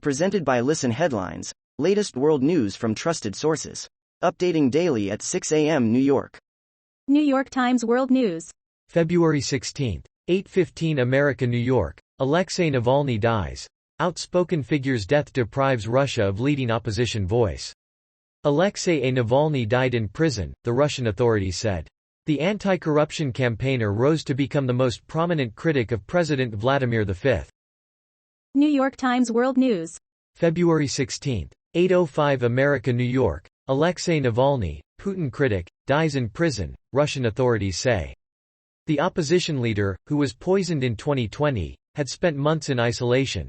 Presented by Listen Headlines, latest world news from trusted sources. Updating daily at 6 a.m. New York. New York Times World News. February 16, 8:15 America, New York. Alexei Navalny dies. Outspoken figure's death deprives Russia of leading opposition voice. Alexei Navalny died in prison, the Russian authorities said. The anti-corruption campaigner rose to become the most prominent critic of President Vladimir V. New York Times World News. February 16, 8:05 America, New York. Alexei Navalny, Putin critic, dies in prison, Russian authorities say. The opposition leader, who was poisoned in 2020, had spent months in isolation.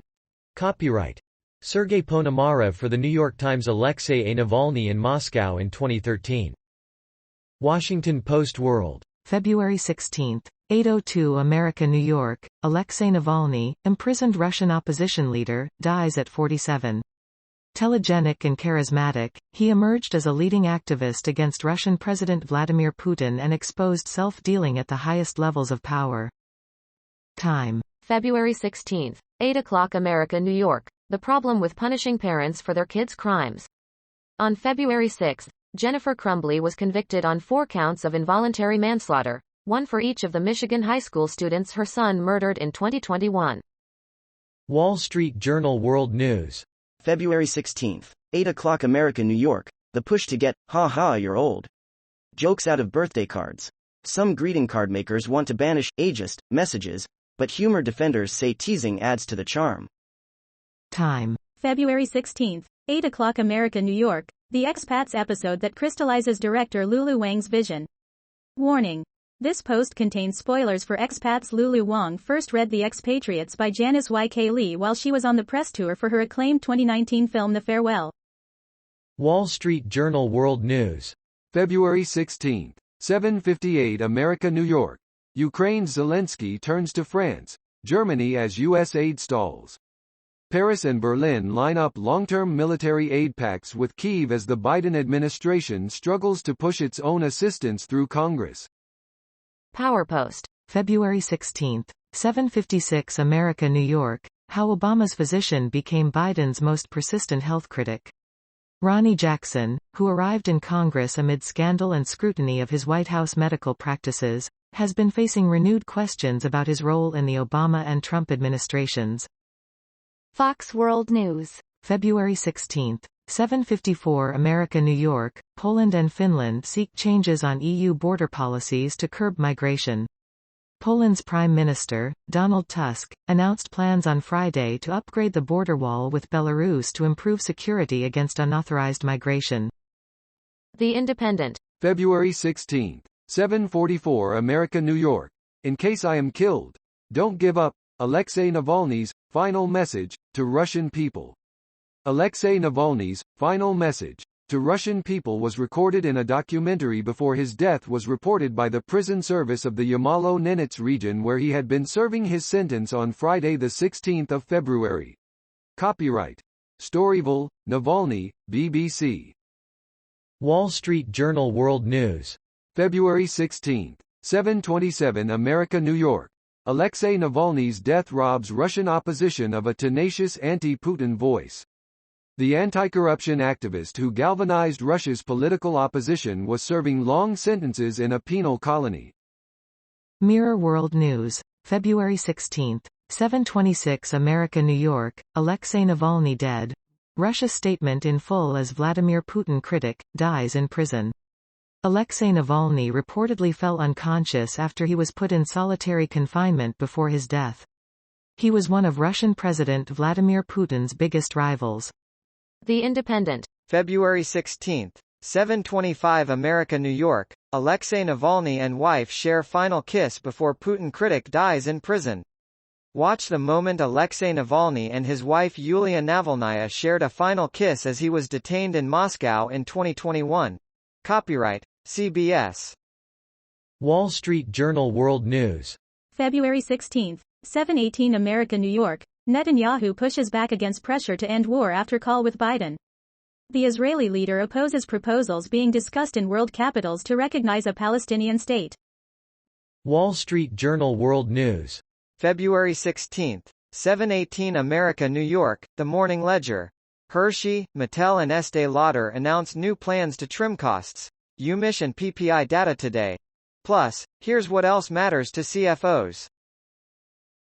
Copyright Sergei Ponomarev for The New York Times. Alexei Navalny in Moscow in 2013. Washington Post World. February 16, 8:02 America, New York. Alexei Navalny, imprisoned Russian opposition leader, dies at 47. Telegenic and charismatic, he emerged as a leading activist against Russian President Vladimir Putin and exposed self-dealing at the highest levels of power. Time. February 16, 8 o'clock America, New York. The problem with punishing parents for their kids' crimes. On February 6, Jennifer Crumbley was convicted on 4 counts of involuntary manslaughter, one for each of the Michigan high school students her son murdered in 2021. Wall Street Journal World News. February 16, 8 o'clock America, New York. The push to get, "ha ha, you're old" jokes out of birthday cards. Some greeting card makers want to banish ageist messages, but humor defenders say teasing adds to the charm. Time. February 16, 8 o'clock America, New York. The Expats episode that crystallizes director Lulu Wang's vision. Warning. This post contains spoilers for Expats. Lulu Wang first read The Expatriates by Janice Y.K. Lee while she was on the press tour for her acclaimed 2019 film The Farewell. Wall Street Journal World News. February 16, 7:58 America, New York. Ukraine's Zelensky turns to France, Germany as U.S. aid stalls. Paris and Berlin line up long-term military aid pacts with Kyiv as the Biden administration struggles to push its own assistance through Congress. PowerPost. February 16, 7:56 America, New York. How Obama's physician became Biden's most persistent health critic. Ronnie Jackson, who arrived in Congress amid scandal and scrutiny of his White House medical practices, has been facing renewed questions about his role in the Obama and Trump administrations. Fox World News. February 16, 7:54 America, New York. Poland and Finland seek changes on EU border policies to curb migration. Poland's Prime Minister, Donald Tusk, announced plans on Friday to upgrade the border wall with Belarus to improve security against unauthorized migration. The Independent. February 16, 7:44 America, New York. In case I am killed, don't give up. Alexei Navalny's final message to Russian people. Alexei Navalny's final message to Russian people was recorded in a documentary before his death was reported by the prison service of the Yamalo-Nenets region where he had been serving his sentence on Friday 16 February. Copyright Storyville, Navalny, BBC. Wall Street Journal World News. February 16, 7:27 America, New York. Alexei Navalny's death robs Russian opposition of a tenacious anti-Putin voice. The anti-corruption activist who galvanized Russia's political opposition was serving long sentences in a penal colony. Mirror World News. February 16, 7:26 America, New York. Alexei Navalny dead. Russia statement in full as Vladimir Putin critic, dies in prison. Alexei Navalny reportedly fell unconscious after he was put in solitary confinement before his death. He was one of Russian President Vladimir Putin's biggest rivals. The Independent. February 16, 7:25 America, New York. Alexei Navalny and wife share final kiss before Putin critic dies in prison. Watch the moment Alexei Navalny and his wife Yulia Navalnaya shared a final kiss as he was detained in Moscow in 2021. Copyright CBS. Wall Street Journal World News. February 16, 7:18 America, New York. Netanyahu pushes back against pressure to end war after call with Biden. The Israeli leader opposes proposals being discussed in world capitals to recognize a Palestinian state. Wall Street Journal World News. February 16, 7:18 America New York, The Morning Ledger. Hershey, Mattel and Estée Lauder announce new plans to trim costs. UMich and PPI data today. Plus, here's what else matters to CFOs.